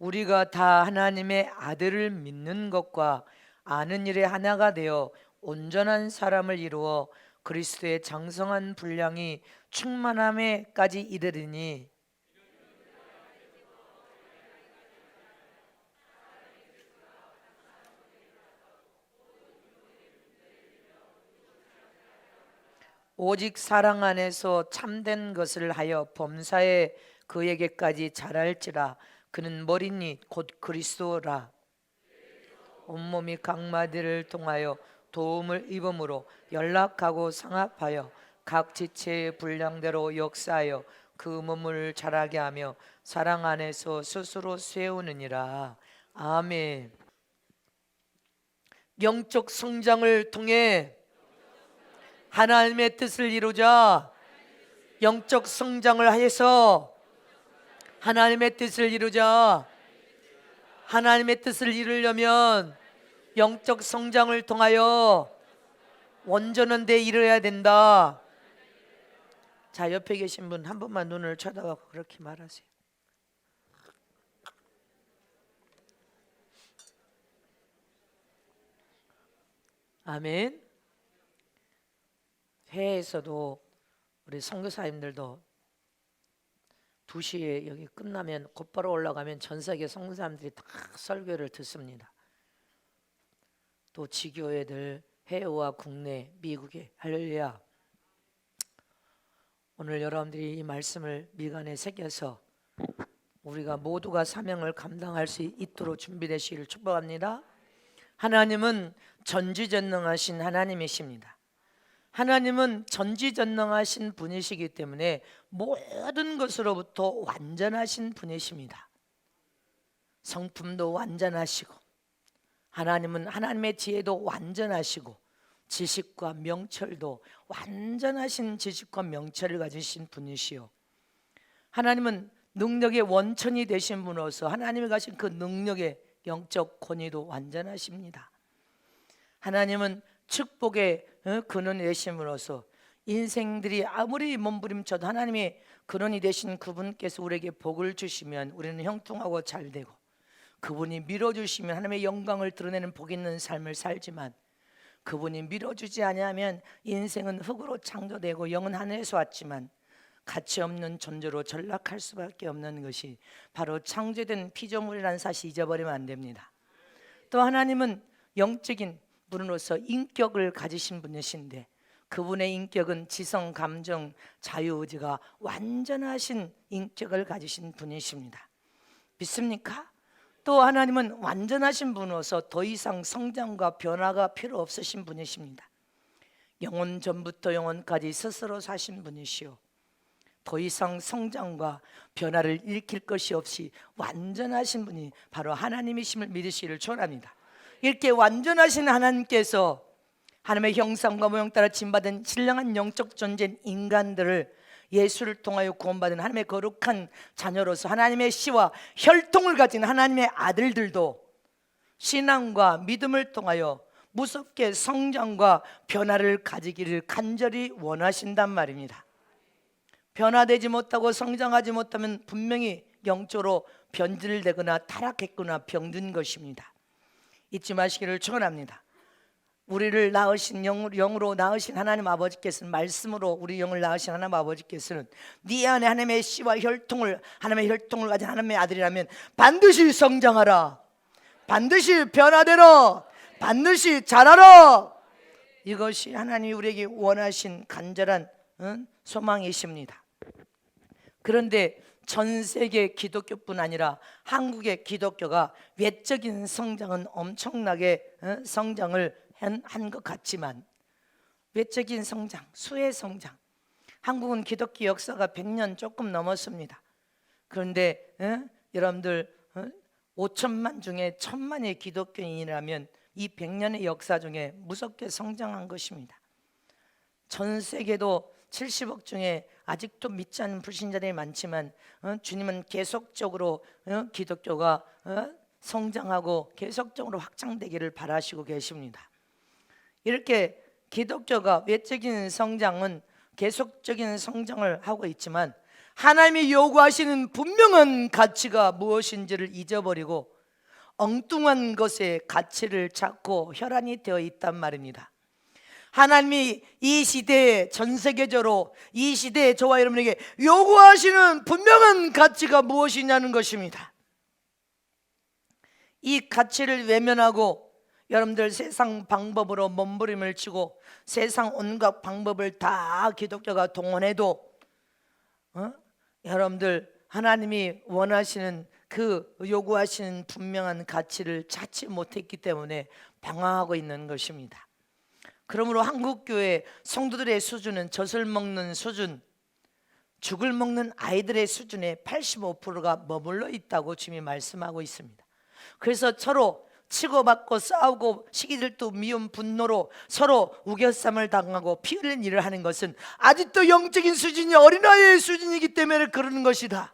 우리가 다 하나님의 아들을 믿는 것과 아는 일에 하나가 되어 온전한 사람을 이루어 그리스도의 장성한 분량이 충만함에까지 이르리니, 오직 사랑 안에서 참된 것을 하여 범사에 그에게까지 자랄지라. 그는 머리니 곧 그리스도라. 온몸이 각마디를 통하여 도움을 입음으로 연락하고 상합하여 각 지체의 분량대로 역사하여 그 몸을 자라게 하며 사랑 안에서 스스로 세우느니라. 아멘. 영적 성장을 통해 하나님의 뜻을 이루자. 영적 성장을 해서 하나님의 뜻을 이루자. 하나님의 뜻을 이루려면 영적 성장을 통하여 온전한 데 이르러야 된다. 자, 옆에 계신 분 한 번만 눈을 쳐다보고 그렇게 말하세요. 아멘. 회에서도 우리 선교사님들도 2시에 여기 끝나면 곧바로 올라가면 전 세계 선교사님들이 다 설교를 듣습니다. 또 지교회들 해외와 국내 미국에 할렐루야. 오늘 여러분들이 이 말씀을 미간에 새겨서 우리가 모두가 사명을 감당할 수 있도록 준비되시기를 축복합니다. 하나님은 전지전능하신 하나님이십니다. 하나님은 전지전능하신 분이시기 때문에 모든 것으로부터 완전하신 분이십니다. 성품도 완전하시고, 하나님은 하나님의 지혜도 완전하시고, 지식과 명철도 완전하신 지식과 명철을 가지신 분이시요, 하나님은 능력의 원천이 되신 분으로서 하나님이 가신 그 능력의 영적 권위도 완전하십니다. 하나님은 축복의 근원이 되신 분으로서 인생들이 아무리 몸부림쳐도 하나님의 근원이 되신 그분께서 우리에게 복을 주시면 우리는 형통하고 잘되고, 그분이 밀어주시면 하나님의 영광을 드러내는 복 있는 삶을 살지만, 그분이 밀어주지 아니하면 인생은 흙으로 창조되고 영은 하늘에서 왔지만 가치 없는 존재로 전락할 수밖에 없는 것이 바로 창조된 피조물이라는 사실 잊어버리면 안 됩니다. 또 하나님은 영적인 분으로서 인격을 가지신 분이신데, 그분의 인격은 지성, 감정, 자유의지가 완전하신 인격을 가지신 분이십니다. 믿습니까? 또 하나님은 완전하신 분으로서 더 이상 성장과 변화가 필요 없으신 분이십니다. 영원 전부터 영원까지 스스로 사신 분이시오, 더 이상 성장과 변화를 일으킬 것이 없이 완전하신 분이 바로 하나님이심을 믿으시기를 축원합니다. 이렇게 완전하신 하나님께서 하나님의 형상과 모형 따라 지음받은 신령한 영적 존재인 인간들을 예수를 통하여 구원받은 하나님의 거룩한 자녀로서 하나님의 씨와 혈통을 가진 하나님의 아들들도 신앙과 믿음을 통하여 무섭게 성장과 변화를 가지기를 간절히 원하신단 말입니다. 변화되지 못하고 성장하지 못하면 분명히 영적으로 변질되거나 타락했거나 병든 것입니다. 잊지 마시기를 축원합니다. 우리를 낳으신 영으로 낳으신 하나님 아버지께서는, 말씀으로 우리 영을 낳으신 하나님 아버지께서는 네 안에 하나님의 씨와 혈통을, 하나님의 혈통을 가진 하나님의 아들이라면 반드시 성장하라, 반드시 변화되라, 반드시 자라라. 이것이 하나님이 우리에게 원하신 간절한 소망이십니다. 그런데 전 세계 기독교뿐 아니라 한국의 기독교가 외적인 성장은 엄청나게 성장을 한 것 같지만, 외적인 성장, 수의 성장, 한국은 기독교 역사가 100년 조금 넘었습니다. 그런데 여러분들 5천만 중에 1,000만의 기독교인이라면 이 100년의 역사 중에 무섭게 성장한 것입니다. 전 세계도 70억 중에 아직도 믿지 않는 불신자들이 많지만 주님은 계속적으로 기독교가 성장하고 계속적으로 확장되기를 바라시고 계십니다. 이렇게 기독교가 외적인 성장은 계속적인 성장을 하고 있지만, 하나님이 요구하시는 분명한 가치가 무엇인지를 잊어버리고 엉뚱한 것에 가치를 찾고 혈안이 되어 있단 말입니다. 하나님이 이 시대에, 전 세계적으로 이 시대에 저와 여러분에게 요구하시는 분명한 가치가 무엇이냐는 것입니다. 이 가치를 외면하고 여러분들 세상 방법으로 몸부림을 치고 세상 온갖 방법을 다 기독교가 동원해도 여러분들 하나님이 원하시는 그 요구하시는 분명한 가치를 찾지 못했기 때문에 방황하고 있는 것입니다. 그러므로 한국교회 성도들의 수준은 젖을 먹는 수준, 죽을 먹는 아이들의 수준에 85%가 머물러 있다고 주님이 말씀하고 있습니다. 그래서 서로 치고받고 싸우고 시기들도 미운 분노로 서로 우겨쌈을 당하고 피 흘린 일을 하는 것은 아직도 영적인 수준이 어린아이의 수준이기 때문에 그러는 것이다.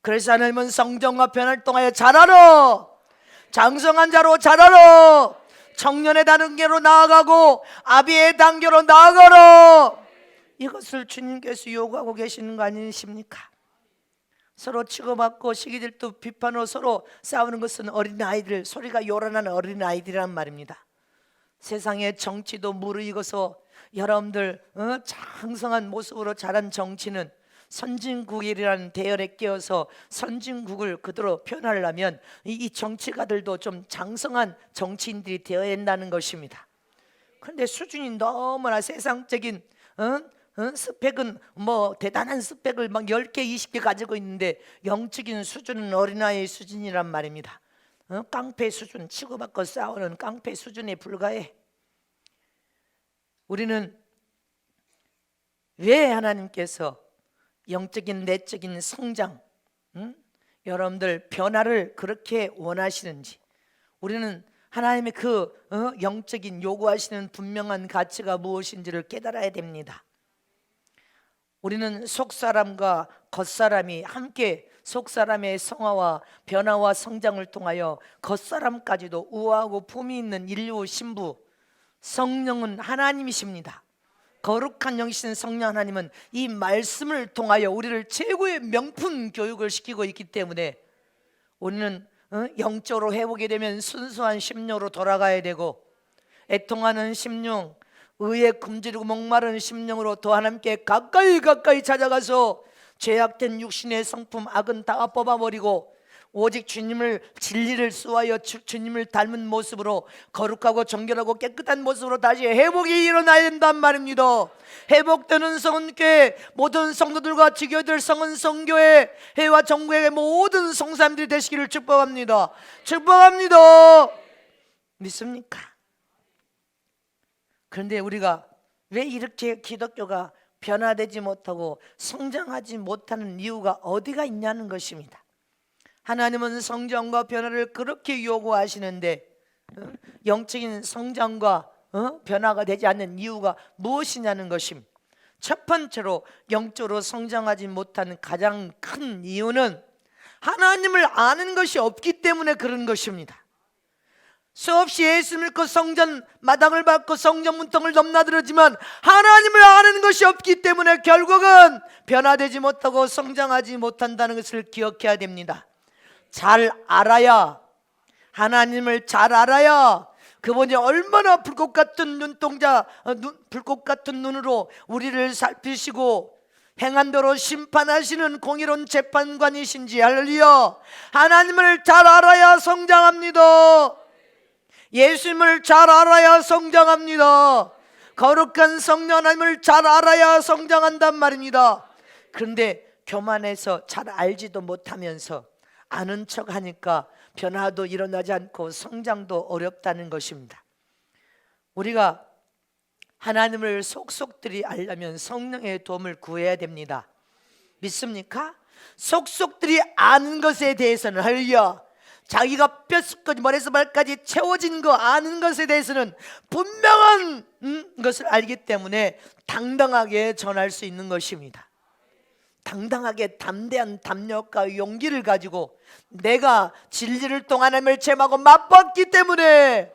그래서 하나님은 성정과 변화를 통하여 자라라, 장성한 자로 자라라, 청년의 단계로 나아가고 아비의 단계로 나아가라, 이것을 주님께서 요구하고 계시는 거 아니십니까? 서로 치고받고 시기들도 비판으로 서로 싸우는 것은 어린아이들, 소리가 요란한 어린아이들이란 말입니다. 세상의 정치도 무르익어서 여러분들 장성한 모습으로 자란 정치는 선진국이라는 대열에 끼어서 선진국을 그대로 표현하려면 이 정치가들도 좀 장성한 정치인들이 되어야 한다는 것입니다. 그런데 수준이 너무나 세상적인 스펙은 뭐 대단한 스펙을 막 10개 20개 가지고 있는데 영적인 수준은 어린아이의 수준이란 말입니다. 깡패 수준, 치고받고 싸우는 깡패 수준에 불과해. 우리는 왜 하나님께서 영적인 내적인 성장, 여러분들 변화를 그렇게 원하시는지, 우리는 하나님의 그 영적인 요구하시는 분명한 가치가 무엇인지를 깨달아야 됩니다. 우리는 속사람과 겉사람이 함께 속사람의 성화와 변화와 성장을 통하여 겉사람까지도 우아하고 품이 있는 인류 신부 성령은 하나님이십니다. 거룩한 영이신 성령 하나님은 이 말씀을 통하여 우리를 최고의 명품 교육을 시키고 있기 때문에 우리는 영적으로 회복이 되면 순수한 심령으로 돌아가야 되고, 애통하는 심령, 의에 굶주리고 목마른 심령으로 더 하나님께 가까이 찾아가서 죄악된 육신의 성품 악은 다 뽑아버리고 오직 주님을, 진리를 수하여 주님을 닮은 모습으로 거룩하고 정결하고 깨끗한 모습으로 다시 회복이 일어나야 된단 말입니다. 회복되는 성은교회, 모든 성도들과 지교들 성은 성교회, 해와 전국의 모든 성사님들이 되시기를 축복합니다. 축복합니다. 믿습니까? 그런데 우리가 왜 이렇게 기독교가 변화되지 못하고 성장하지 못하는 이유가 어디가 있냐는 것입니다. 하나님은 성장과 변화를 그렇게 요구하시는데 영적인 성장과 변화가 되지 않는 이유가 무엇이냐는 것입니다. 첫 번째로 영적으로 성장하지 못하는 가장 큰 이유는 하나님을 아는 것이 없기 때문에 그런 것입니다. 수없이 예수 믿고 성전 마당을 밟고 성전 문턱을 넘나들었지만 하나님을 아는 것이 없기 때문에 결국은 변화되지 못하고 성장하지 못한다는 것을 기억해야 됩니다. 잘 알아야, 하나님을 잘 알아야 그분이 얼마나 불꽃 같은 눈동자, 불꽃 같은 눈으로 우리를 살피시고 행한대로 심판하시는 공의로운 재판관이신지. 할렐루야. 하나님을 잘 알아야 성장합니다. 예수님을 잘 알아야 성장합니다. 거룩한 성령 하나님을 잘 알아야 성장한단 말입니다. 그런데 교만해서 잘 알지도 못하면서 아는 척 하니까 변화도 일어나지 않고 성장도 어렵다는 것입니다. 우리가 하나님을 속속들이 알려면 성령의 도움을 구해야 됩니다. 믿습니까? 속속들이 아는 것에 대해서는, 할렐루야, 자기가 뼛속까지 머리에서 발까지 채워진 거 아는 것에 대해서는 분명한 것을 알기 때문에 당당하게 전할 수 있는 것입니다. 당당하게 담대한 담력과 용기를 가지고 내가 진리를 통한 하나님을 체험하고 맛봤기 때문에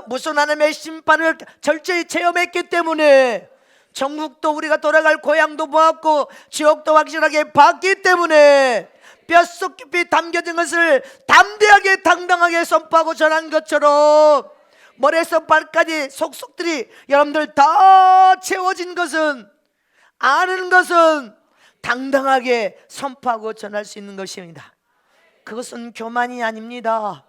무슨 하나님의 심판을 철저히 체험했기 때문에 천국도 우리가 돌아갈 고향도 보았고 지옥도 확실하게 봤기 때문에 뼛속 깊이 담겨진 것을 담대하게 당당하게 선포하고 전한 것처럼 머리에서 발까지 속속들이 여러분들 다 채워진 것은, 아는 것은 당당하게 선포하고 전할 수 있는 것입니다. 그것은 교만이 아닙니다.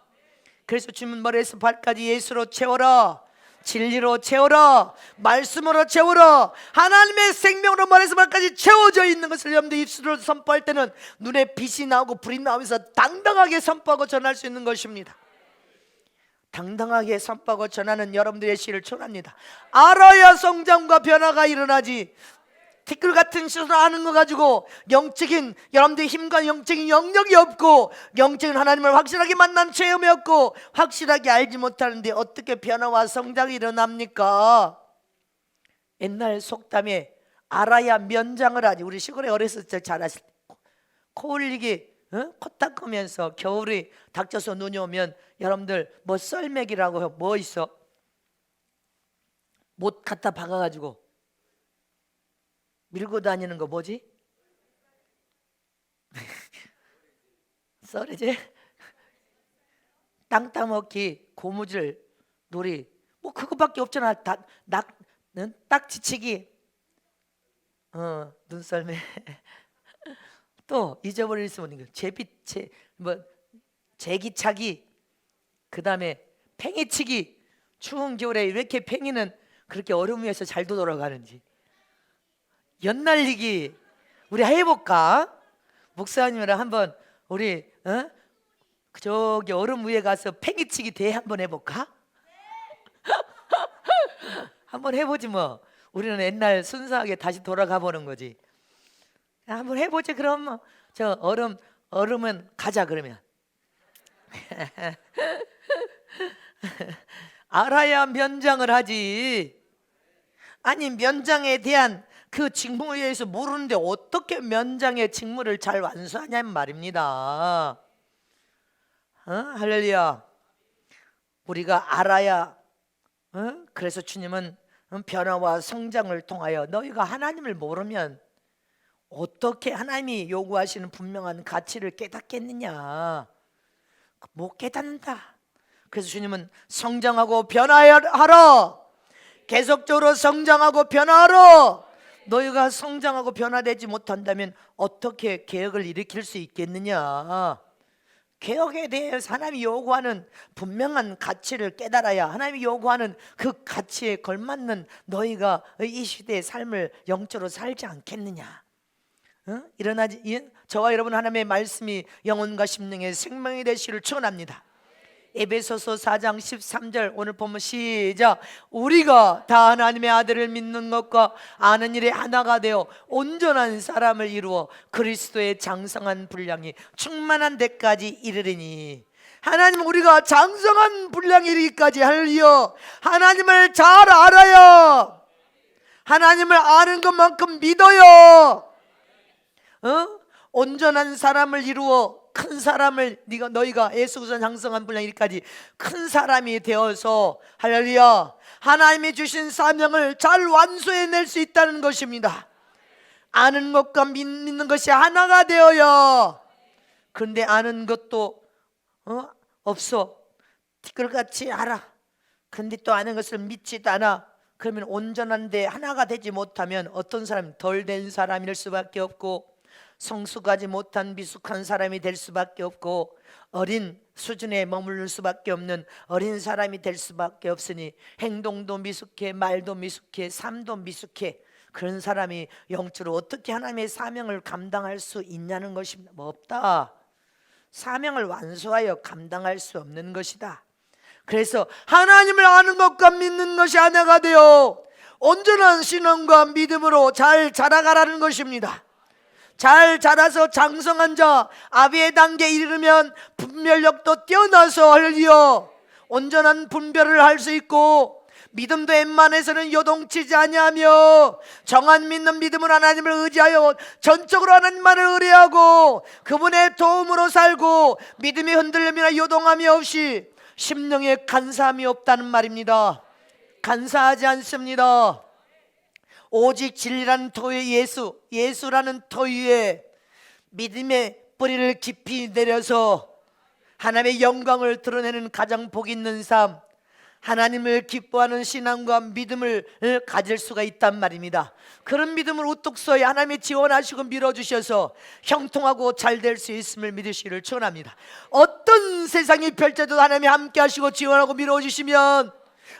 그래서 주님은 머리에서 발까지 예수로 채워라, 진리로 채워라, 말씀으로 채워라. 하나님의 생명으로 머리에서 발까지 채워져 있는 것을 여러분들 입술로 선포할 때는 눈에 빛이 나오고 불이 나오면서 당당하게 선포하고 전할 수 있는 것입니다. 당당하게 선포하고 전하는 여러분들의 시를 축원합니다. 알아야 성장과 변화가 일어나지, 티끌 같은 시선을 아는 거 가지고 영적인 여러분들의 힘과 영적인 영역이 없고 영적인 하나님을 확실하게 만난 체험이 없고 확실하게 알지 못하는데 어떻게 변화와 성장이 일어납니까? 옛날 속담에 알아야 면장을 하지. 우리 시골에 어렸을 때 잘 아실 코 흘리기, 코 닦으면서 겨울이 닥쳐서 눈이 오면 여러분들 뭐 썰매기라고 뭐 있어? 못 갖다 박아가지고 밀고 다니는 거 뭐지? 썰이지? 땅 따먹기, 고무줄 놀이, 뭐 그거밖에 없잖아. 딱지치기, 눈썰매. 또 잊어버릴 수 없는 거 제기차기, 그 다음에 팽이치기. 추운 겨울에 왜 이렇게 팽이는 그렇게 얼음 위에서 잘 돌아가는지. 연날리기 우리 해볼까? 목사님이랑 한번 우리 저기 얼음 위에 가서 팽이치기 대회 한번 해볼까? 한번 해보지 뭐. 우리는 옛날 순수하게 다시 돌아가 보는 거지. 한번 해보지. 그럼 저 얼음은 가자 그러면. 알아야 면장을 하지. 아니 면장에 대한 그 직무에 대해서 모르는데 어떻게 면장의 직무를 잘 완수하냐는 말입니다. 할렐루야. 우리가 알아야. 그래서 주님은 변화와 성장을 통하여 너희가 하나님을 모르면 어떻게 하나님이 요구하시는 분명한 가치를 깨닫겠느냐. 못 깨닫는다. 그래서 주님은 성장하고 변화하라. 계속적으로 성장하고 변화하라. 너희가 성장하고 변화되지 못한다면 어떻게 개혁을 일으킬 수 있겠느냐. 개혁에 대해서 하나님이 요구하는 분명한 가치를 깨달아야 하나님이 요구하는 그 가치에 걸맞는 너희가 이 시대의 삶을 영적으로 살지 않겠느냐. 일어나지. 저와 여러분 하나님의 말씀이 영혼과 심령의 생명이 되시기를 축원합니다. 에베소서 4장 13절 오늘 보면 시작. 우리가 다 하나님의 아들을 믿는 것과 아는 일에 하나가 되어 온전한 사람을 이루어 그리스도의 장성한 분량이 충만한 데까지 이르리니. 하나님, 우리가 장성한 분량에 이르기까지 할리어 하나님을 잘 알아야, 하나님을 아는 것만큼 믿어요. 온전한 사람을 이루어 큰 사람을 너희가 예수께서 장성한 분량 이르기까지 큰 사람이 되어서 할렐루야 하나님이 주신 사명을 잘 완수해낼 수 있다는 것입니다. 아는 것과 믿는 것이 하나가 되어요. 그런데 아는 것도 없어. 티끌같이 알아. 근데 또 아는 것을 믿지도 않아. 그러면 온전한데 하나가 되지 못하면 어떤 사람, 덜 된 사람일 수밖에 없고 성숙하지 못한 미숙한 사람이 될 수밖에 없고 어린 수준에 머무를 수밖에 없는 어린 사람이 될 수밖에 없으니 행동도 미숙해, 말도 미숙해, 삶도 미숙해. 그런 사람이 영적으로 어떻게 하나님의 사명을 감당할 수 있냐는 것입니다. 뭐 없다. 사명을 완수하여 감당할 수 없는 것이다. 그래서 하나님을 아는 것과 믿는 것이 하나가 되어 온전한 신앙과 믿음으로 잘 자라가라는 것입니다. 잘 자라서 장성한 자, 아비의 단계에 이르면 분별력도 뛰어나서 할리어 온전한 분별을 할 수 있고 믿음도 웬만해서는 요동치지 아니하며 정한 믿는 믿음으로 하나님을 의지하여 전적으로 하나님만을 의뢰하고 그분의 도움으로 살고 믿음이 흔들림이나 요동함이 없이 심령에 간사함이 없다는 말입니다. 간사하지 않습니다. 오직 진리라는 터 위에 예수라는 터 위에 믿음의 뿌리를 깊이 내려서 하나님의 영광을 드러내는 가장 복 있는 삶, 하나님을 기뻐하는 신앙과 믿음을 가질 수가 있단 말입니다. 그런 믿음을 우뚝 서야 하나님이 지원하시고 밀어주셔서 형통하고 잘 될 수 있음을 믿으시기를 축원합니다. 어떤 세상이 펼쳐도 하나님이 함께 하시고 지원하고 밀어주시면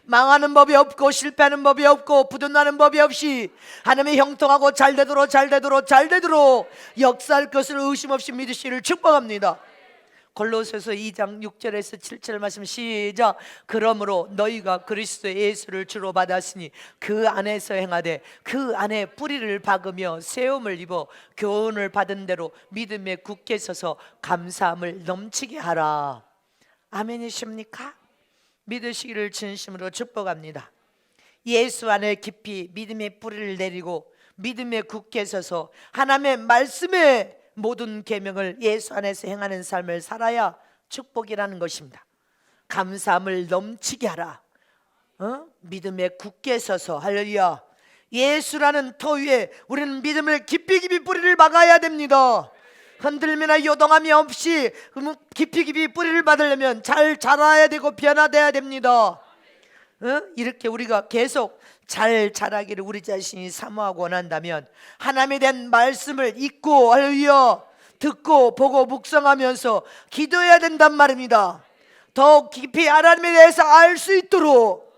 망하는 법이 없고 실패하는 법이 없고 부도나는 법이 없이 하나님의 형통하고 잘 되도록 역사할 것을 의심 없이 믿으시기를 축복합니다. 골로새서 2장 6절에서 7절 말씀 시작. 그러므로 너희가 그리스도 예수를 주로 받았으니 그 안에서 행하되 그 안에 뿌리를 박으며 세움을 입어 교훈을 받은 대로 믿음에 굳게 서서 감사함을 넘치게 하라. 아멘이십니까? 믿으시기를 진심으로 축복합니다. 예수 안에 깊이 믿음의 뿌리를 내리고 믿음에 굳게 서서 하나님의 말씀에 모든 계명을 예수 안에서 행하는 삶을 살아야 축복이라는 것입니다. 감사함을 넘치게 하라. 믿음에 굳게 서서 할렐루야. 예수라는 터 위에 우리는 믿음을 깊이 뿌리를 박아야 됩니다. 흔들림이나 요동함이 없이 깊이 뿌리를 받으려면 잘 자라야 되고 변화돼야 됩니다. 이렇게 우리가 계속 잘 자라기를 우리 자신이 사모하고 원한다면 하나님에 대한 말씀을 읽고 할렐루야 듣고 보고 묵상하면서 기도해야 된단 말입니다. 더 깊이 하나님에 대해서 알 수 있도록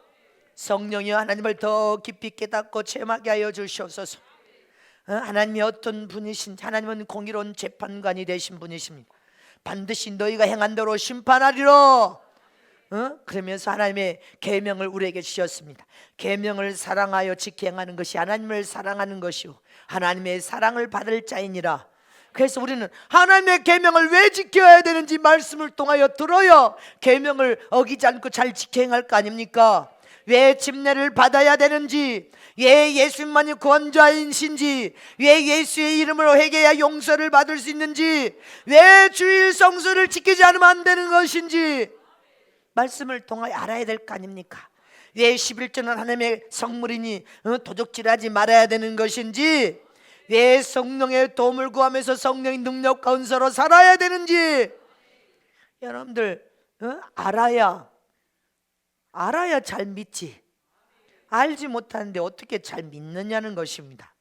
성령이 하나님을 더 깊이 깨닫고 체험하게 하여 주시옵소서. 하나님이 어떤 분이신지, 하나님은 공의로운 재판관이 되신 분이십니다. 반드시 너희가 행한 대로 심판하리라. 그러면서 하나님의 계명을 우리에게 주셨습니다. 계명을 사랑하여 지켜 행하는 것이 하나님을 사랑하는 것이요 하나님의 사랑을 받을 자이니라. 그래서 우리는 하나님의 계명을 왜 지켜야 되는지 말씀을 통하여 들어야 계명을 어기지 않고 잘 지켜 행할 거 아닙니까? 왜 침례를 받아야 되는지, 왜 예수님만이 구원자이신지, 왜 예수의 이름으로 회개해야 용서를 받을 수 있는지, 왜 주일 성수를 지키지 않으면 안 되는 것인지 말씀을 통하여 알아야 될 거 아닙니까? 왜 11조는 하나님의 성물이니 도적질하지 말아야 되는 것인지, 왜 성령의 도움을 구하면서 성령의 능력 가운데로 살아야 되는지 여러분들 알아야 잘 믿지. 알지 못하는데 어떻게 잘 믿느냐는 것입니다.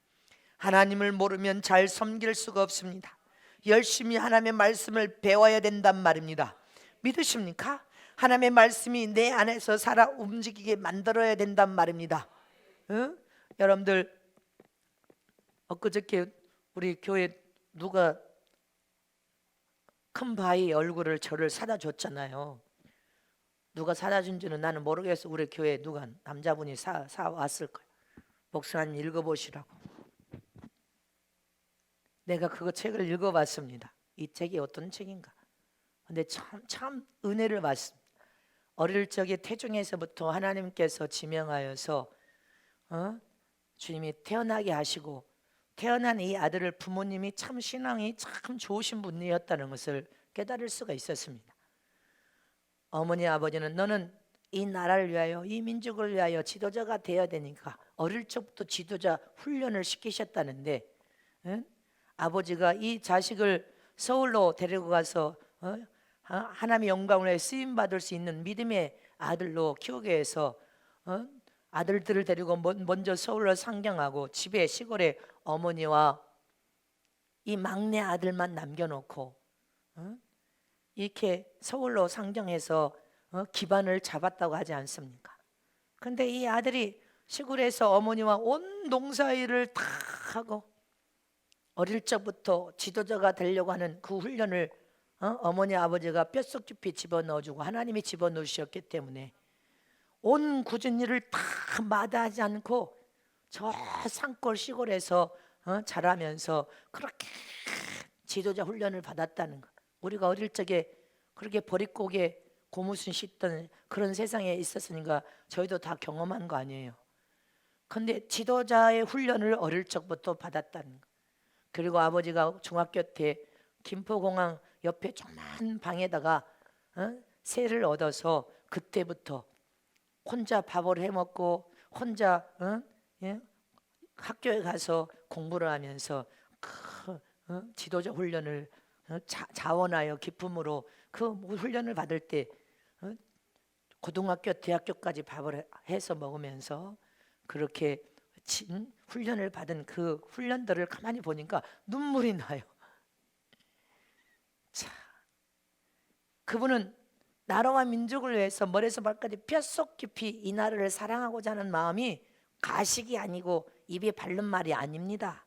하나님을 모르면 잘 섬길 수가 없습니다. 열심히 하나님의 말씀을 배워야 된단 말입니다. 믿으십니까? 하나님의 말씀이 내 안에서 살아 움직이게 만들어야 된단 말입니다. 여러분들 엊그저께 우리 교회 누가 큰 바위 얼굴을 저를 사다 줬잖아요. 누가 사다 준지는 나는 모르겠어. 우리 교회 누가 남자분이 사 왔을 거예요. 목사님 읽어보시라고. 내가 그거 책을 읽어봤습니다. 이 책이 어떤 책인가. 근데 참 은혜를 받습니다. 어릴 적에 태중에서부터 하나님께서 지명하여서 주님이 태어나게 하시고 태어난 이 아들을 부모님이 참 신앙이 참 좋으신 분이었다는 것을 깨달을 수가 있었습니다. 어머니 아버지는 너는 이 나라를 위하여 이 민족을 위하여 지도자가 되어야 되니까 어릴 적부터 지도자 훈련을 시키셨다는데 아버지가 이 자식을 서울로 데리고 가서 하나님의 영광을 위해 쓰임받을 수 있는 믿음의 아들로 키우게 해서 아들들을 데리고 먼저 서울로 상경하고 집에 시골에 어머니와 이 막내 아들만 남겨놓고 이렇게 서울로 상경해서 기반을 잡았다고 하지 않습니까? 근데 이 아들이 시골에서 어머니와 온 농사일을 다 하고 어릴 적부터 지도자가 되려고 하는 그 훈련을 어머니 아버지가 뼛속 깊이 집어넣어주고 하나님이 집어넣으셨기 때문에 온 굳은 일을 다 마다하지 않고 저 산골 시골에서 자라면서 그렇게 지도자 훈련을 받았다는 것. 우리가 어릴 적에 그렇게 버릿고개 고무신 씻던 그런 세상에 있었으니까 저희도 다 경험한 거 아니에요. 근데 지도자의 훈련을 어릴 적부터 받았다는 것. 그리고 아버지가 중학교 때 김포공항 옆에 조그만 방에다가 새를 얻어서 그때부터 혼자 밥을 해먹고 혼자 학교에 가서 공부를 하면서 지도자 훈련을 자원하여 기쁨으로 그 훈련을 받을 때 고등학교, 대학교까지 밥을 해서 먹으면서 그렇게 훈련을 받은 그 훈련들을 가만히 보니까 눈물이 나요. 자, 그분은 나라와 민족을 위해서 머리에서 발까지 뼛속 깊이 이 나라를 사랑하고자 하는 마음이 가식이 아니고 입에 바른 말이 아닙니다.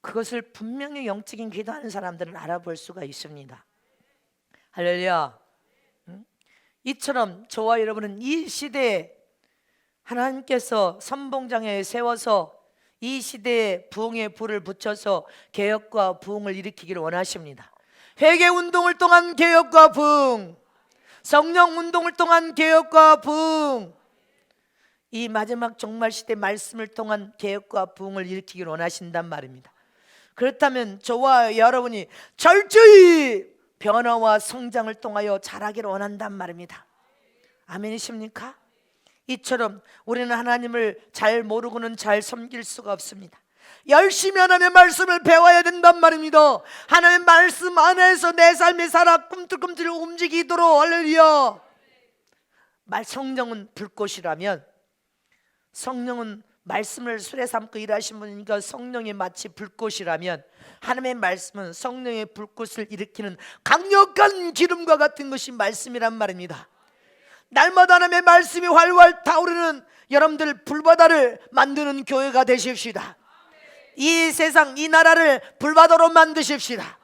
그것을 분명히 영적인 기도하는 사람들은 알아볼 수가 있습니다. 할렐루야. 이처럼 저와 여러분은 이 시대에 하나님께서 선봉장에 세워서 이 시대에 부흥의 불을 붙여서 개혁과 부흥을 일으키기를 원하십니다. 회개운동을 통한 개혁과 부흥, 성령운동을 통한 개혁과 부흥, 이 마지막 종말 시대 말씀을 통한 개혁과 부흥을 일으키기를 원하신단 말입니다. 그렇다면 저와 여러분이 철저히 변화와 성장을 통하여 자라기를 원한단 말입니다. 아멘이십니까? 이처럼 우리는 하나님을 잘 모르고는 잘 섬길 수가 없습니다. 열심히 하나님의 말씀을 배워야 된단 말입니다. 하나님의 말씀 안에서 내 삶이 살아 꿈틀꿈틀 움직이도록. 할렐루야. 성령은 불꽃이라면, 성령은 말씀을 술에 삼고 일하신 분이니까 성령이 마치 불꽃이라면, 하나님의 말씀은 성령의 불꽃을 일으키는 강력한 기름과 같은 것이 말씀이란 말입니다. 날마다 하나님의 말씀이 활활 타오르는 여러분들 불바다를 만드는 교회가 되십시다. 이 세상, 이 나라를 불바다로 만드십시다.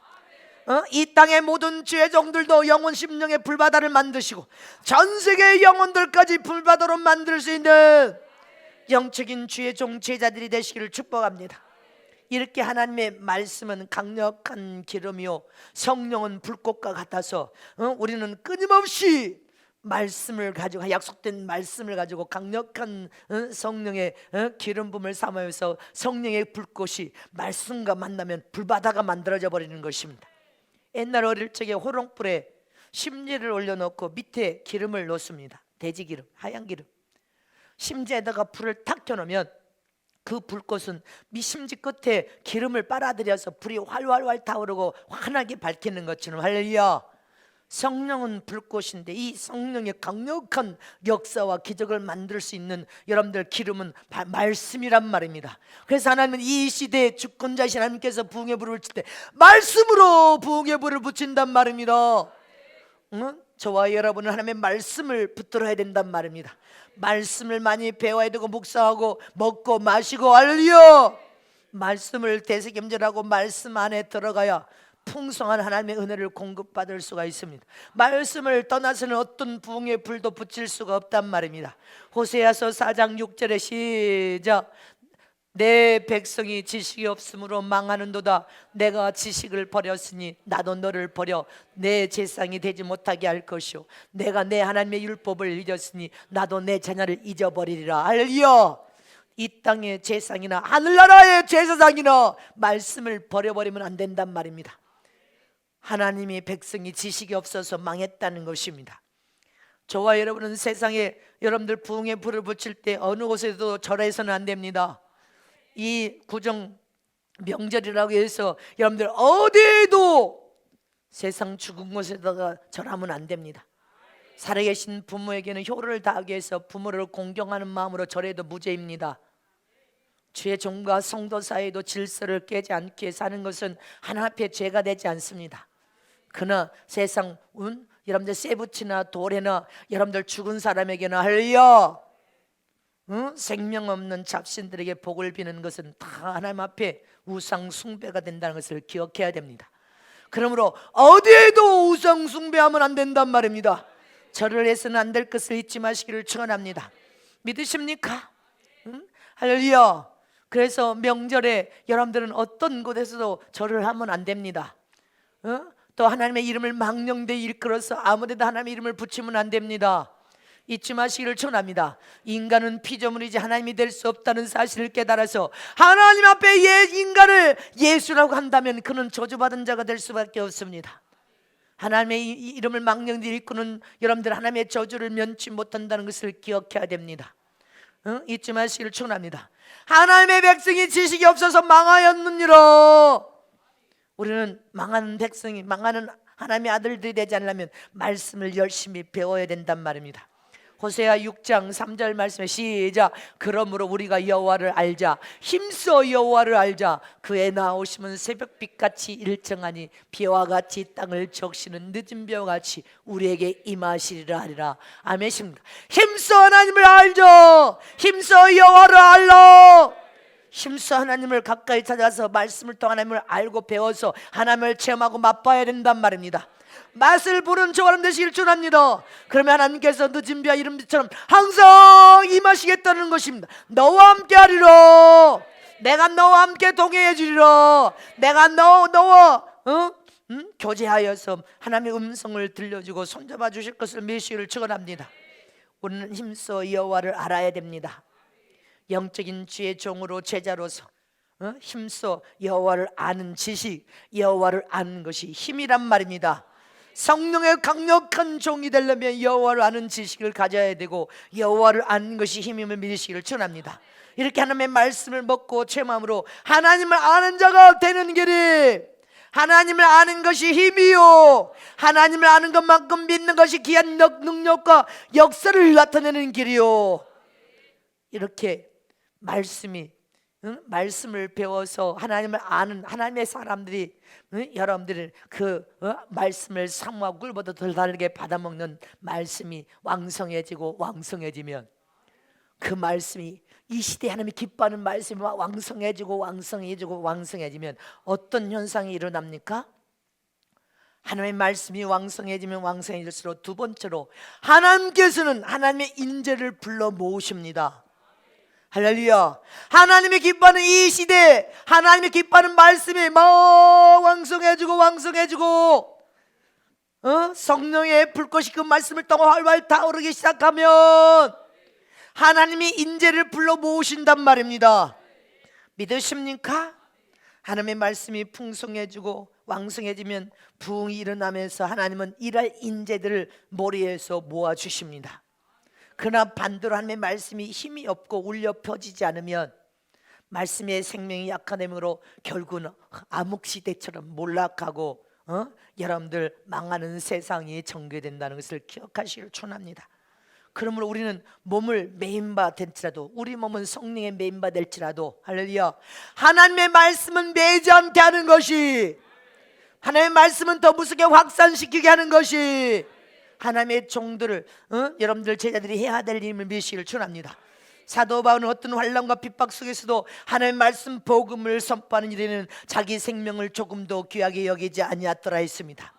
이 땅의 모든 주의 종들도 영혼 심령의 불바다를 만드시고 전 세계의 영혼들까지 불바다로 만들 수 있는 영적인 주의 종 제자들이 되시기를 축복합니다. 이렇게 하나님의 말씀은 강력한 기름이요 성령은 불꽃과 같아서 우리는 끊임없이 말씀을 가지고, 약속된 말씀을 가지고 강력한 성령의 기름 부음을 삼아서 성령의 불꽃이 말씀과 만나면 불바다가 만들어져 버리는 것입니다. 옛날 어릴 적에 호롱불에 심지를 올려놓고 밑에 기름을 놓습니다. 돼지기름, 하얀 기름. 심지에다가 불을 탁 켜놓으면 그 불꽃은 미심지 끝에 기름을 빨아들여서 불이 활활활 타오르고 환하게 밝히는 것처럼. 할렐루야. 성령은 불꽃인데 이 성령의 강력한 역사와 기적을 만들 수 있는 여러분들 기름은 말씀이란 말입니다. 그래서 하나님은 이 시대의 주권자이신 하나님께서 부흥의 불을 붙일 때 말씀으로 부흥의 불을 붙인단 말입니다. 저와 여러분은 하나님의 말씀을 붙들어야 된단 말입니다. 말씀을 많이 배워야 되고 묵상하고 먹고 마시고. 할렐루야. 말씀을 되새김질하고 말씀 안에 들어가야 풍성한 하나님의 은혜를 공급받을 수가 있습니다. 말씀을 떠나서는 어떤 부흥의 불도 붙일 수가 없단 말입니다. 호세아서 4장 6절에 시작. 내 백성이 지식이 없으므로 망하는도다. 내가 지식을 버렸으니 나도 너를 버려 내 제상이 되지 못하게 할 것이요 내가 내 하나님의 율법을 잊었으니 나도 내 자녀를 잊어버리리라. 할렐루야. 이 땅의 제상이나 하늘나라의 제사장이나 말씀을 버려버리면 안 된단 말입니다. 하나님의 백성이 지식이 없어서 망했다는 것입니다. 저와 여러분은 세상에 여러분들 부흥의 불을 붙일 때 어느 곳에도 절해서는 안 됩니다. 이 구정 명절이라고 해서 여러분들 어디에도 세상 죽은 곳에다가 절하면 안 됩니다. 살아계신 부모에게는 효를 다하기 위해서 부모를 공경하는 마음으로 절해도 무죄입니다. 주의 종과 성도 사이에도 질서를 깨지 않게 사는 것은 하나님 앞에 죄가 되지 않습니다. 그러나 세상 여러분들 쇠붙이나 돌에나 여러분들 죽은 사람에게나 할렐루야 생명 없는 잡신들에게 복을 비는 것은 다 하나님 앞에 우상 숭배가 된다는 것을 기억해야 됩니다. 그러므로 어디에도 우상 숭배하면 안 된단 말입니다. 절을 해서는 안 될 것을 잊지 마시기를 축원합니다. 믿으십니까? 할렐루야. 그래서 명절에 여러분들은 어떤 곳에서도 절을 하면 안 됩니다. 또 하나님의 이름을 망령되이 일컬어서 아무데도 하나님의 이름을 붙이면 안 됩니다. 잊지 마시기를 축원합니다. 인간은 피조물이지 하나님이 될 수 없다는 사실을 깨달아서 하나님 앞에 인간을 예수라고 한다면 그는 저주받은 자가 될 수밖에 없습니다. 하나님의 이름을 망령되이 일컫는 여러분들 하나님의 저주를 면치 못한다는 것을 기억해야 됩니다. 잊지 마시기를 축원합니다. 하나님의 백성이 지식이 없어서 망하였느니라. 우리는 망하는 백성이, 망하는 하나님의 아들들이 되지 않으려면 말씀을 열심히 배워야 된단 말입니다. 호세아 6장 3절 말씀에 시작. 그러므로 우리가 여호와를 알자. 힘써 여호와를 알자. 그의 나오심은 새벽빛같이 일정하니 비와 같이 땅을 적시는 늦은 벼같이 우리에게 임하시리라 하리라. 아멘입니다. 힘써 하나님을 알죠. 힘써 여호와를 알라. 힘써 하나님을 가까이 찾아서 말씀을 통해 하나님을 알고 배워서 하나님을 체험하고 맛봐야 된단 말입니다. 맛을 보는 저와는 되시길 축원합니다. 그러면 하나님께서 늦은 비와 이른 비처럼 항상 임하시겠다는 것입니다. 너와 함께 하리라. 내가 너와 함께 동행해 주리라. 내가 너와 교제하여서 하나님의 음성을 들려주고 손잡아 주실 것을 믿으시기를 축원합니다. 우리는 힘써 여호와를 알아야 됩니다. 영적인 주의 종으로 제자로서 힘써 여호와를 아는 지식, 여호와를 아는 것이 힘이란 말입니다. 성령의 강력한 종이 되려면 여호와를 아는 지식을 가져야 되고 여호와를 아는 것이 힘임을 믿으시기를 축원합니다. 이렇게 하나님의 말씀을 먹고 체험함으로 하나님을 아는 자가 되는 길이, 하나님을 아는 것이 힘이요, 하나님을 아는 것만큼 믿는 것이 귀한 능력과 역사를 나타내는 길이요. 이렇게 말씀을 배워서 하나님을 아는 하나님의 사람들이, 여러분들은 그 말씀을 상과 꿀보다 더 다르게 받아먹는 말씀이 왕성해지고 왕성해지면, 그 말씀이 이 시대에 하나님이 기뻐하는 말씀이 왕성해지고 왕성해지고 왕성해지면 어떤 현상이 일어납니까? 하나님의 말씀이 왕성해지면 왕성해질수록 두 번째로 하나님께서는 하나님의 인재를 불러 모으십니다. 할렐루야. 하나님이 기뻐하는 이 시대에 하나님이 기뻐하는 말씀이 왕성해지고 왕성해지고 성령의 불꽃이 그 말씀을 통해 활활 타오르기 시작하면 하나님이 인재를 불러 모으신단 말입니다. 믿으십니까? 하나님의 말씀이 풍성해지고 왕성해지면 부흥이 일어나면서 하나님은 일할 인재들을 머리에서 모아주십니다. 그러나 반대로 하나님의 말씀이 힘이 없고 울려 펴지지 않으면 말씀의 생명이 약한 힘으로 결국은 암흑시대처럼 몰락하고 여러분들 망하는 세상이 전개된다는 것을 기억하시길 축원합니다. 그러므로 우리는 몸을 메인바 될지라도, 우리 몸은 성령의 메인바 될지라도, 할렐루야, 하나님의 말씀은 매지 않게 하는 것이, 하나님의 말씀은 더 무섭게 확산시키게 하는 것이 하나님의 종들을 여러분들 제자들이 해야 될 일임을 믿으시기를 축원합니다. 사도 바울은 어떤 환난과 핍박 속에서도 하나님의 말씀 복음을 선포하는 일에는 자기 생명을 조금도 귀하게 여기지 아니하더라 했습니다.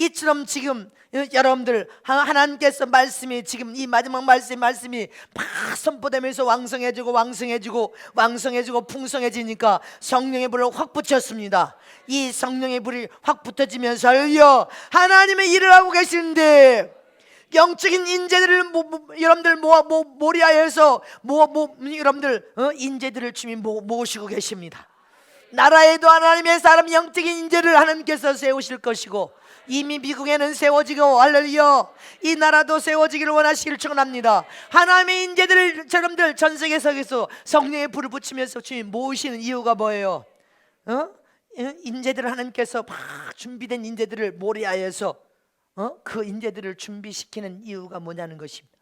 이처럼 지금 여러분들 하나님께서 말씀이 지금 이 마지막 말씀이 막 선포되면서 왕성해지고 왕성해지고 왕성해지고 풍성해지니까 성령의 불을 확 붙였습니다. 이 성령의 불이 확 붙어지면서 하나님의 일을 하고 계시는데 영적인 인재들을 여러분들 모리아에서 여러분들 인재들을 주님이 모으시고 계십니다. 나라에도 하나님의 사람 영적인 인재를 하나님께서 세우실 것이고 이미 미국에는 세워지고, 할렐루야, 이 나라도 세워지기를 원하시기를 축원합니다. 하나님의 인재들을 여러분들 전 세계에서 성령의 불을 붙이면서 주님 모으시는 이유가 뭐예요? 인재들을 하나님께서 막 준비된 인재들을 모리아에서 그 인재들을 준비시키는 이유가 뭐냐는 것입니다.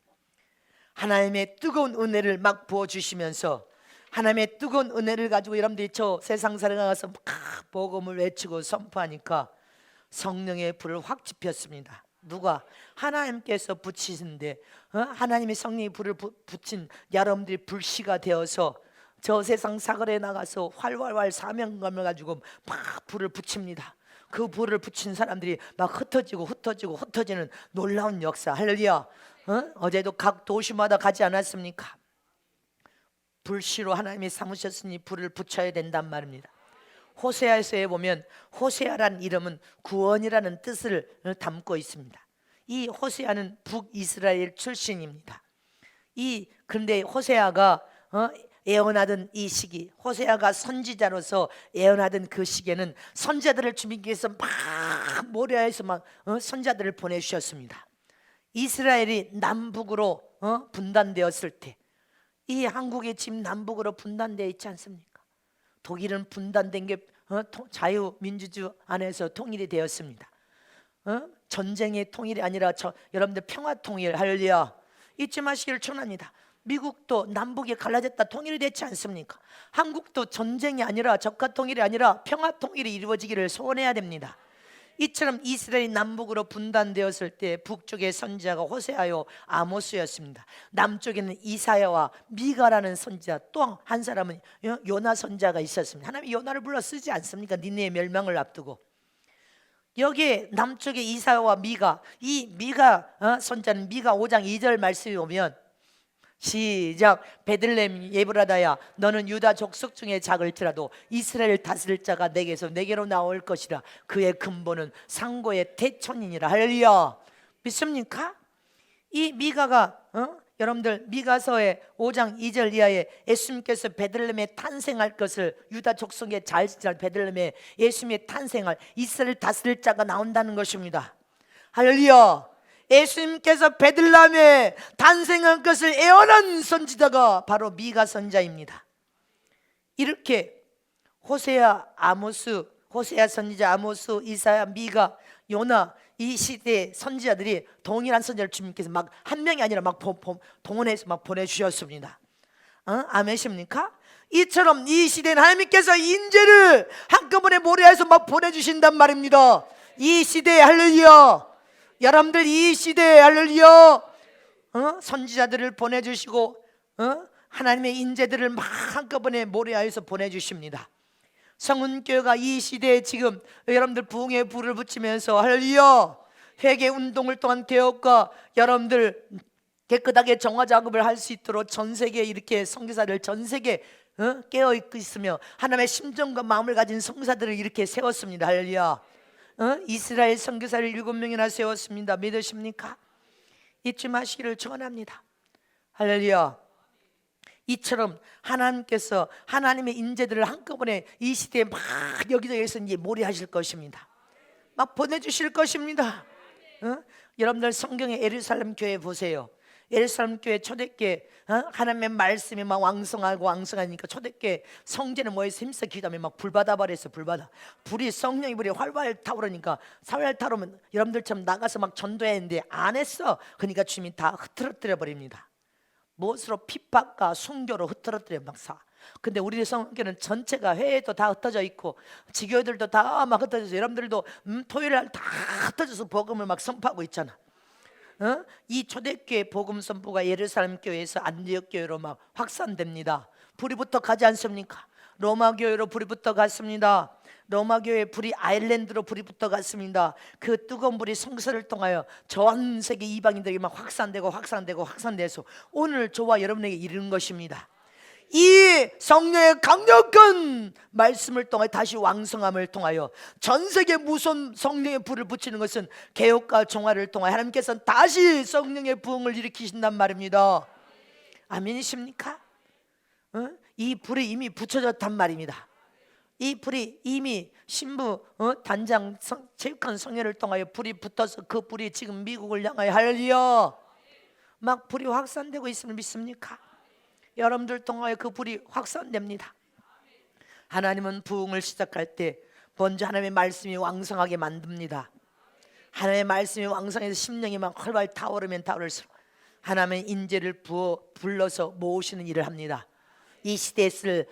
하나님의 뜨거운 은혜를 막 부어주시면서 하나님의 뜨거운 은혜를 가지고 여러분들이 저 세상 살아가서 막 복음을 외치고 선포하니까 성령의 불을 확 지폈습니다. 누가? 하나님께서 붙이신데 하나님의 성령의 불을 붙인 여러분들이 불씨가 되어서 저 세상 사거리에 나가서 활활활 사명감을 가지고 막 불을 붙입니다. 그 불을 붙인 사람들이 막 흩어지는 놀라운 역사. 할렐루야. 어제도 각 도시마다 가지 않았습니까? 불씨로 하나님이 삼으셨으니 불을 붙여야 된단 말입니다. 호세아서에 보면 호세아란 이름은 구원이라는 뜻을 담고 있습니다. 이 호세아는 북이스라엘 출신입니다. 그런데 호세아가 예언하던 이 시기, 호세아가 선지자로서 예언하던 그 시기에는 선자들을 주님께서 막 모리아에서 막 선자들을 보내주셨습니다. 이스라엘이 남북으로 분단되었을 때 이 한국이 지금 남북으로 분단되어 있지 않습니까? 독일은 분단된 게 자유민주주의 안에서 통일이 되었습니다. 전쟁의 통일이 아니라 여러분들 평화 통일, 할렐루야, 잊지 마시기를 축원합니다. 미국도 남북이 갈라졌다 통일이 됐지 않습니까? 한국도 전쟁이 아니라 적화 통일이 아니라 평화 통일이 이루어지기를 소원해야 됩니다. 이처럼 이스라엘이 남북으로 분단되었을 때 북쪽의 선지자가 호세아요 아모스였습니다. 남쪽에는 이사야와 미가라는 선지자, 또 한 사람은 요나 선지자가 있었습니다. 하나님이 요나를 불러 쓰지 않습니까? 니네의 멸망을 앞두고. 여기에 남쪽에 이사야와 미가, 이 미가 선지자는 미가 5장 2절 말씀이 오면 시작. 베들레헴 예브라다야, 너는 유다 족속 중에 작을지라도 이스라엘 다스릴 자가 내게로 나올 것이라. 그의 근본은 상고의 태촌이니라. 할렐루야. 믿습니까? 이 미가가 여러분들 미가서의 5장 2절 이하에 예수님께서 베들레헴에 탄생할 것을, 유다 족속의 잘 베들레헴에 예수님의 탄생할 이스라엘 다스릴 자가 나온다는 것입니다. 할렐루야. 예수님께서 베들레헴에 탄생한 것을 예언한 선지자가 바로 미가 선지자입니다. 이렇게 호세아 선지자 아모스, 이사야, 미가, 요나, 이 시대의 선지자들이 동일한 선지자를 주님께서 막 한 명이 아니라 막 동원해서 막 보내주셨습니다. 아멘입니까? 이처럼 이 시대는 하나님께서 인재를 한꺼번에 모래에서 막 보내주신단 말입니다. 이 시대에 할렐루야. 여러분들 이 시대에 할렐루야, 선지자들을 보내주시고 하나님의 인재들을 막 한꺼번에 모래하여서 보내주십니다. 성은교회가 이 시대에 지금 여러분들 부흥의 불을 붙이면서 할렐루야, 회개 운동을 통한 개혁과 여러분들 깨끗하게 정화 작업을 할 수 있도록 전 세계에 이렇게 선교사를 전 세계 깨어 있으며 하나님의 심정과 마음을 가진 선교사들을 이렇게 세웠습니다. 할렐루야. 이스라엘 선교사를 7명이나 세웠습니다. 믿으십니까? 잊지 마시기를 축원합니다. 할렐루야. 이처럼 하나님께서 하나님의 인재들을 한꺼번에 이 시대에 막 여기저기에서 이제 몰이하실 것입니다. 막 보내주실 것입니다. 여러분들 성경의 예루살렘 교회 보세요. 예루살렘 교회 초대교회 하나님의 말씀이 막 왕성하니까 초대교회 성전에 모여서 힘써 기도하면 막 불받아 버렸어. 불이 성령의 불이 활활 타오르니까 활활 타오르면 여러분들처럼 나가서 막 전도해야 했는데 안 했어. 그러니까 주님이 다 흐트러뜨려 버립니다. 무엇으로? 핍박과 순교로 흐트러뜨려 막 사. 근데 우리 성교는 전체가 회에도 다 흩어져 있고 지교들도 다 막 흩어져서 여러분들도 토요일날 다 흩어져서 복음을 막 선포하고 있잖아. 이 초대교회 복음 선포가 예루살렘 교회에서 안디옥 교회로 막 확산됩니다. 불이 붙어 가지 않습니까? 로마 교회로 불이 붙어 갔습니다. 로마 교회 불이 아일랜드로 불이 붙어 갔습니다. 그 뜨거운 불이 성서를 통하여 전 세계 이방인들에게 막 확산돼서 오늘 저와 여러분에게 이르는 것입니다. 이 성령의 강력한 말씀을 통해 다시 왕성함을 통하여 전 세계 무슨 성령의 불을 붙이는 것은 개혁과 종화를 통하여 하나님께서는 다시 성령의 부흥을 일으키신단 말입니다. 아멘이십니까? 이 불이 이미 붙여졌단 말입니다. 이 불이 이미 신부 단장 체육관 성회를 통하여 불이 붙어서 그 불이 지금 미국을 향하여 할렐루야 막 불이 확산되고 있음을 믿습니까? 여러분들 통하여 그 불이 확산됩니다. 하나님은 부흥을 시작할 때 먼저 하나님의 말씀이 왕성하게 만듭니다. 하나님의 말씀이 왕성해서 심령이 막 활활 타오르면 타오를수록 하나님의 인재를 불러서 모으시는 일을 합니다. 이 시대에 쓸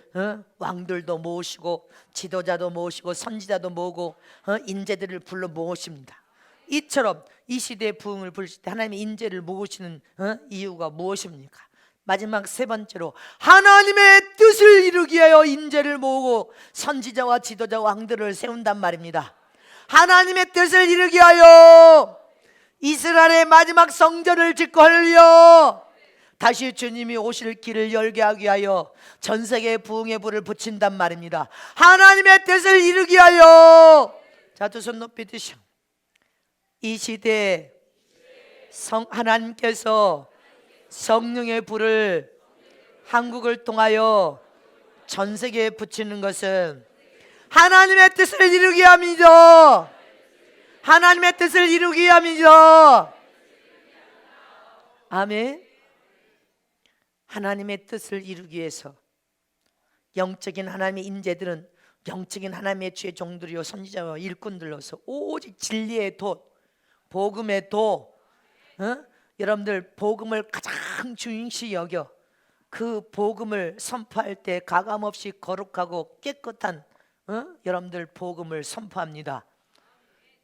왕들도 모으시고 지도자도 모으시고 선지자도 모으고 인재들을 불러 모으십니다. 이처럼 이 시대의 부흥을 부르실 때 하나님의 인재를 모으시는 이유가 무엇입니까? 마지막 세 번째로 하나님의 뜻을 이루기 위하여 인재를 모으고 선지자와 지도자 왕들을 세운단 말입니다. 하나님의 뜻을 이루기 위하여 이스라엘의 마지막 성전을 짓고 할렐루야 다시 주님이 오실 길을 열게 하기 위하여 전 세계에 부흥의 불을 붙인단 말입니다. 하나님의 뜻을 이루기 위하여 자, 두 손 높이 드시오. 이 시대에 하나님께서 성령의 불을 한국을 통하여 전 세계에 붙이는 것은 하나님의 뜻을 이루기 위함이죠. 하나님의 뜻을 이루기 위함이죠. 아멘. 하나님의 뜻을 이루기 위해서 영적인 하나님의 인재들은 영적인 하나님의 주의 종들이요 선지자와 일꾼들로서 오직 진리의 돛, 복음의 돛, 여러분들 복음을 가장 중요시 여겨 그 복음을 선포할 때 가감없이 거룩하고 깨끗한 여러분들 복음을 선포합니다.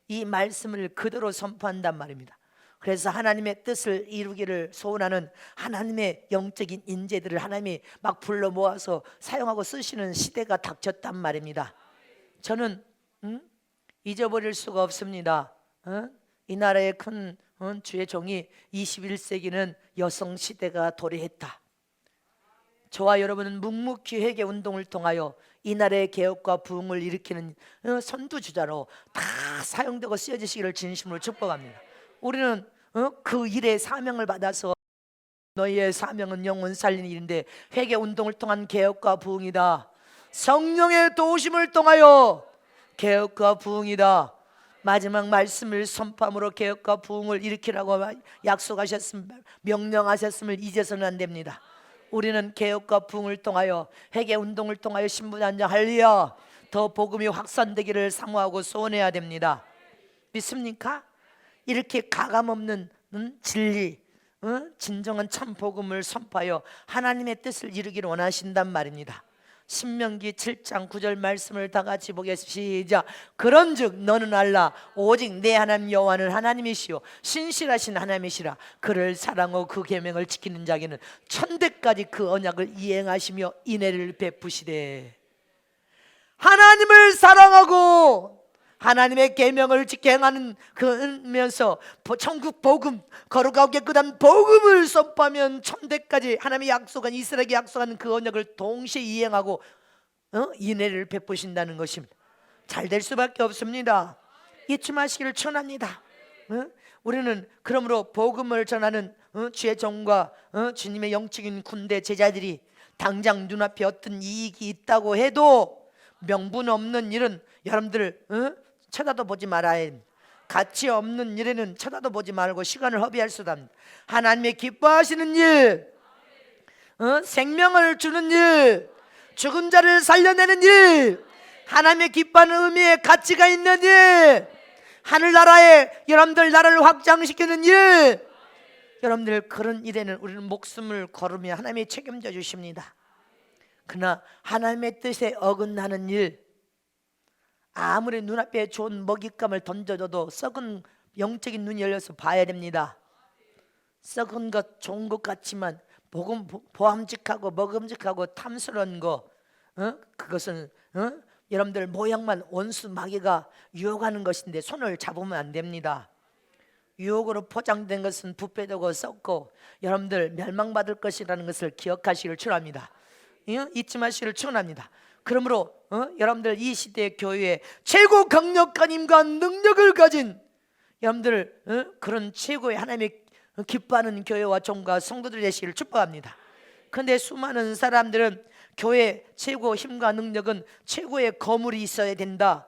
이 말씀을 그대로 선포한단 말입니다. 그래서 하나님의 뜻을 이루기를 소원하는 하나님의 영적인 인재들을 하나님이 막 불러 모아서 사용하고 쓰시는 시대가 닥쳤단 말입니다. 저는 잊어버릴 수가 없습니다. 이 나라의 큰 주의 종이 21세기는 여성 시대가 도래했다. 저와 여러분은 묵묵히 회개 운동을 통하여 이 나라의 개혁과 부흥을 일으키는 선두주자로 다 사용되고 쓰여지시기를 진심으로 축복합니다. 우리는 그 일의 사명을 받아서 너희의 사명은 영혼 살리는 일인데 회개 운동을 통한 개혁과 부흥이다. 성령의 도우심을 통하여 개혁과 부흥이다. 마지막 말씀을 선포함으로 개혁과 부흥을 일으키라고 약속하셨음, 명령하셨음을 잊어서는 안 됩니다. 우리는 개혁과 부흥을 통하여 회개 운동을 통하여 신부단장 할렐루야 더 복음이 확산되기를 사모하고 소원해야 됩니다. 믿습니까? 이렇게 가감없는 진리, 진정한 참 복음을 선포하여 하나님의 뜻을 이루기를 원하신단 말입니다. 신명기 7장 9절 말씀을 다 같이 보겠습니다. 시작. 그런즉 너는 알라 오직 내 하나님 여호와는 하나님이시요 신실하신 하나님이시라. 그를 사랑하고 그 계명을 지키는 자에게는 천대까지 그 언약을 이행하시며 인애를 베푸시되. 하나님을 사랑하고 하나님의 계명을 지켜 행하는 그면서 천국 복음, 거룩하고 깨끗한 복음을 선포하면 천대까지 하나님이 약속한 이스라엘에게 약속한 그 언약을 동시에 이행하고 인애를 베푸신다는 것입니다. 잘 될 수밖에 없습니다. 잊지 마시기를 축원합니다. 우리는 그러므로 복음을 전하는 주의 종과 주님의 영적인 군대 제자들이 당장 눈앞에 어떤 이익이 있다고 해도 명분 없는 일은 여러분들 쳐다도 보지 말아야 합니다. 가치 없는 일에는 쳐다도 보지 말고 시간을 허비할 수도 합니다. 하나님의 기뻐하시는 일, 생명을 주는 일, 죽은 자를 살려내는 일, 하나님의 기뻐하는 의미에 가치가 있는 일, 하늘나라에 여러분들 나라를 확장시키는 일, 여러분들 그런 일에는 우리는 목숨을 걸으며 하나님이 책임져 주십니다. 그러나 하나님의 뜻에 어긋나는 일, 아무리 눈앞에 좋은 먹잇감을 던져줘도 썩은 영적인 눈이 열려서 봐야 됩니다. 썩은 것 좋은 것 같지만 보함직하고 먹음직하고 탐스러운 거, 그것은 여러분들 모양만 원수 마귀가 유혹하는 것인데 손을 잡으면 안 됩니다. 유혹으로 포장된 것은 부패되고 썩고 여러분들 멸망받을 것이라는 것을 기억하시기를 축원합니다. 잊지 마시기를 축원합니다. 그러므로 여러분들 이 시대의 교회에 최고 강력한 힘과 능력을 가진 여러분들 그런 최고의 하나님의 기뻐하는 교회와 종과 성도들 되시기를 축복합니다. 그런데 수많은 사람들은 교회 최고 힘과 능력은 최고의 거물이 있어야 된다,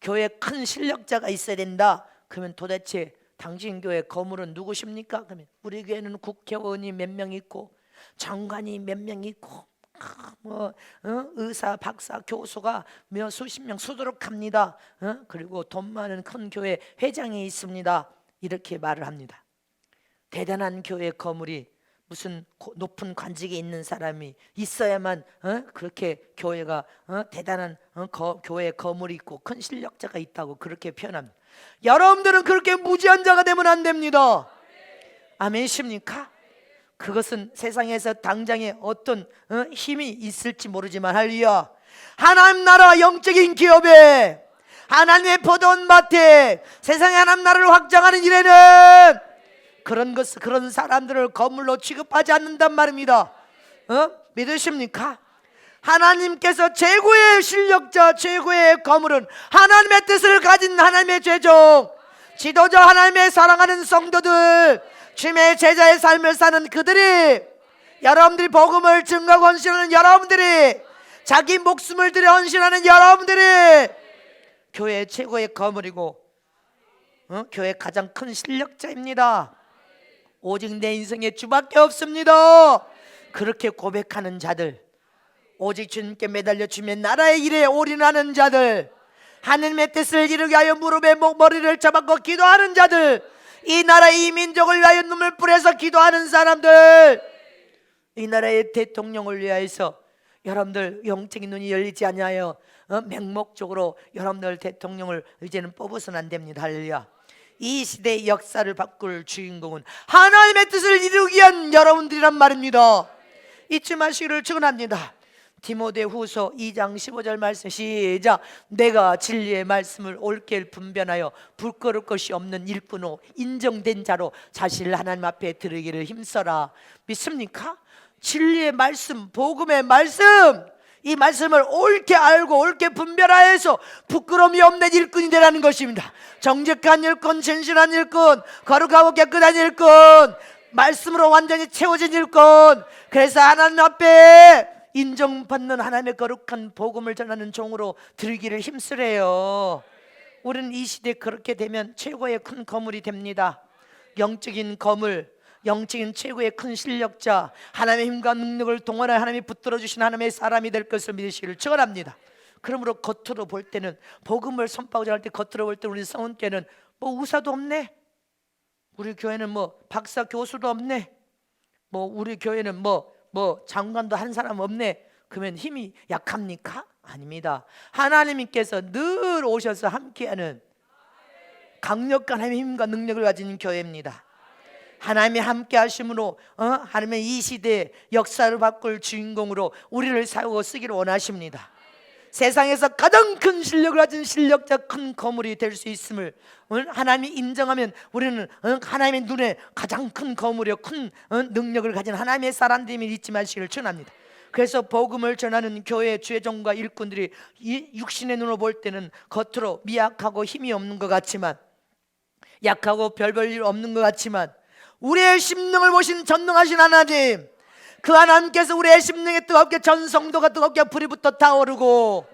교회에 큰 실력자가 있어야 된다. 그러면 도대체 당신 교회 거물은 누구십니까? 그러면 우리 교회는 국회의원이 몇 명 있고 장관이 몇 명 있고 의사, 박사, 교수가 몇 수십 명 수두룩 합니다. 그리고 돈 많은 큰 교회 회장이 있습니다. 이렇게 말을 합니다. 대단한 교회 거물이 무슨 높은 관직에 있는 사람이 있어야만 그렇게 교회가 대단한 교회 거물이 있고 큰 실력자가 있다고 그렇게 표현합니다. 여러분들은 그렇게 무지한 자가 되면 안 됩니다. 아멘이십니까? 그것은 세상에서 당장에 어떤 힘이 있을지 모르지만 할렐루야, 하나님 나라 영적인 기업에 하나님의 포도원 밭에 세상에 하나님 나라를 확장하는 일에는 그런 사람들을 거물로 취급하지 않는단 말입니다. 믿으십니까? 하나님께서 최고의 실력자, 최고의 거물은 하나님의 뜻을 가진 하나님의 죄종, 지도자, 하나님의 사랑하는 성도들, 주님의 제자의 삶을 사는 그들이, 여러분들이 복음을 증거하고 헌신하는 여러분들이, 자기 목숨을 들여 헌신하는 여러분들이 교회의 최고의 거물이고 교회의 가장 큰 실력자입니다. 오직 내 인생의 주밖에 없습니다. 그렇게 고백하는 자들, 오직 주님께 매달려 주면 나라의 일에 올인하는 자들, 하나님의 뜻을 이루게 하여 무릎에 머리를 잡고 기도하는 자들, 이 나라 이 민족을 위하여 눈물 뿌려서 기도하는 사람들, 이 나라의 대통령을 위하여서 여러분들 영적인 눈이 열리지 않냐요? 맹목적으로 여러분들 대통령을 이제는 뽑아서는 안 됩니다. 할렐루야. 이 시대의 역사를 바꿀 주인공은 하나님의 뜻을 이루기 위한 여러분들이란 말입니다. 잊지 마시기를 축원합니다. 디모데후서 2장 15절 말씀 시작. 내가 진리의 말씀을 옳게 분변하여 부끄러울 것이 없는 일꾼으로 인정된 자로 자신을 하나님 앞에 드리기를 힘써라. 믿습니까? 진리의 말씀, 복음의 말씀, 이 말씀을 옳게 알고 옳게 분별하여서 부끄러움이 없는 일꾼이 되라는 것입니다. 정직한 일꾼, 진실한 일꾼, 거룩하고 깨끗한 일꾼, 말씀으로 완전히 채워진 일꾼, 그래서 하나님 앞에 인정받는 하나님의 거룩한 복음을 전하는 종으로 드리기를 힘쓰래요. 우리는 이 시대에 그렇게 되면 최고의 큰 거물이 됩니다. 영적인 거물, 영적인 최고의 큰 실력자, 하나님의 힘과 능력을 동원하여 하나님이 붙들어 주신 하나님의 사람이 될 것을 믿으시기를 축원합니다. 그러므로 겉으로 볼 때는 복음을 선포하고자 할 때 겉으로 볼 때 우리 성은교회는 뭐 의사도 없네, 우리 교회는 뭐 박사 교수도 없네, 뭐 우리 교회는 뭐 장관도 한 사람 없네. 그러면 힘이 약합니까? 아닙니다. 하나님께서 늘 오셔서 함께하는 강력한 하나님의 힘과 능력을 가진 교회입니다. 하나님이 함께 하심으로 하나님의 이 시대의 역사를 바꿀 주인공으로 우리를 사용하고 쓰기를 원하십니다. 세상에서 가장 큰 실력을 가진 실력자, 큰 거물이 될 수 있음을 하나님이 인정하면 우리는 하나님의 눈에 가장 큰 거물이요 큰 능력을 가진 하나님의 사람들임을 잊지 마시기를 축원합니다. 그래서 복음을 전하는 교회 주의종과 일꾼들이 이 육신의 눈으로 볼 때는 겉으로 미약하고 힘이 없는 것 같지만, 약하고 별 볼 일 없는 것 같지만, 우리의 심령을 보신 전능하신 하나님, 그 하나님께서 우리의 심령에 뜨겁게 전 성도가 뜨겁게 불이 붙어 타오르고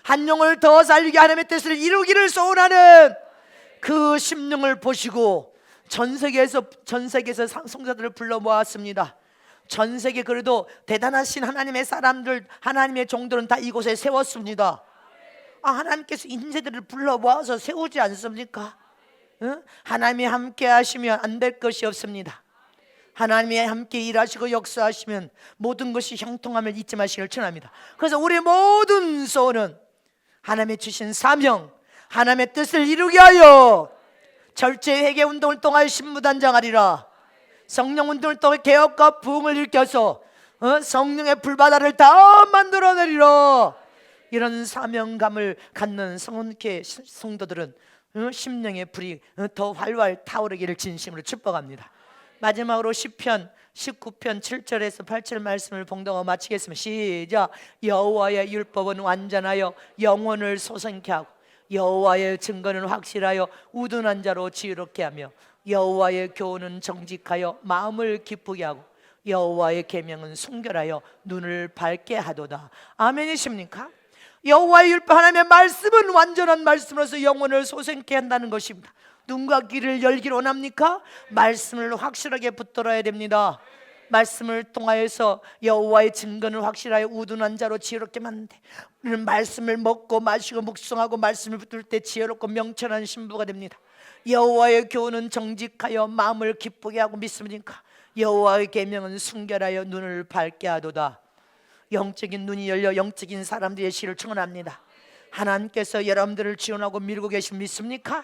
한 영을 더 살리게 하나님의 뜻을 이루기를 소원하는 그 심령을 보시고 전 세계에서 성도들을 불러 모았습니다. 전 세계 그래도 대단하신 하나님의 사람들, 하나님의 종들은 다 이곳에 세웠습니다. 하나님께서 인재들을 불러 모아서 세우지 않습니까? 하나님이 함께 하시면 안 될 것이 없습니다. 하나님이 함께 일하시고 역사하시면 모든 것이 형통함을 잊지 마시기를 축원합니다. 그래서 우리 모든 소원은 하나님의 주신 사명, 하나님의 뜻을 이루게 하여 절제 회개 운동을 통하여 신무단장하리라. 성령 운동을 통해 개혁과 부흥을 일으켜서 성령의 불바다를 다 만들어내리라. 이런 사명감을 갖는 성원교회 성도들은 심령의 불이 더 활활 타오르기를 진심으로 축복합니다. 마지막으로 시편 19편 7절에서 8절 말씀을 봉독하고 마치겠습니다. 시작. 여호와의 율법은 완전하여 영혼을 소생케 하고 여호와의 증거는 확실하여 우둔한 자로 지혜롭게 하며 여호와의 교훈은 정직하여 마음을 기쁘게 하고 여호와의 계명은 순결하여 눈을 밝게 하도다. 아멘이십니까? 여호와의 율법, 하나님의 말씀은 완전한 말씀으로서 영혼을 소생케 한다는 것입니다. 눈과 귀를 열기를 원합니까? 말씀을 확실하게 붙들어야 됩니다. 말씀을 통하여서 여호와의 증거는 확실하여 우둔한 자로 지혜롭게 만드는데, 우리는 말씀을 먹고 마시고 묵상하고 말씀을 붙들 때 지혜롭고 명철한 신부가 됩니다. 여호와의 교훈은 정직하여 마음을 기쁘게 하고 믿습니까? 여호와의 계명은 순결하여 눈을 밝게 하도다. 영적인 눈이 열려 영적인 사람들의 시를 축원합니다. 하나님께서 여러분들을 지원하고 밀고 계신 믿습니까?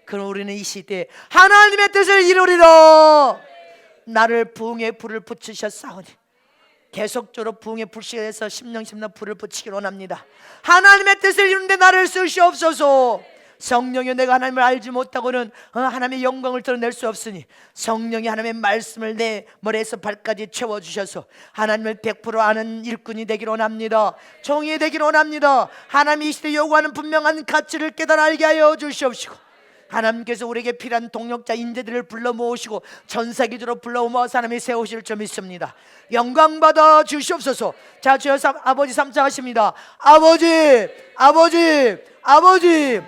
그럼 우리는 이 시대에 하나님의 뜻을 이루리라. 나를 부흥의 불을 붙이셨사오니 계속적으로 부흥의 불씨에서 심령심령 불을 붙이기를 원합니다. 하나님의 뜻을 이루는데 나를 쓰시옵소서. 성령이 내가 하나님을 알지 못하고는 하나님의 영광을 드러낼 수 없으니 성령이 하나님의 말씀을 내 머리에서 발까지 채워주셔서 하나님을 100% 아는 일꾼이 되기를 원합니다. 종이 되기를 원합니다. 하나님이 이 시대에 요구하는 분명한 가치를 깨달아 알게 하여 주시옵시고, 하나님께서 우리에게 필요한 동력자 인재들을 불러 모으시고 전세기적으로 불러 모아서 하나님이 세우실 줄 믿습니다. 영광 받아 주시옵소서. 자, 주여 아버지 삼창하십니다. 아버지, 아버지, 아버지.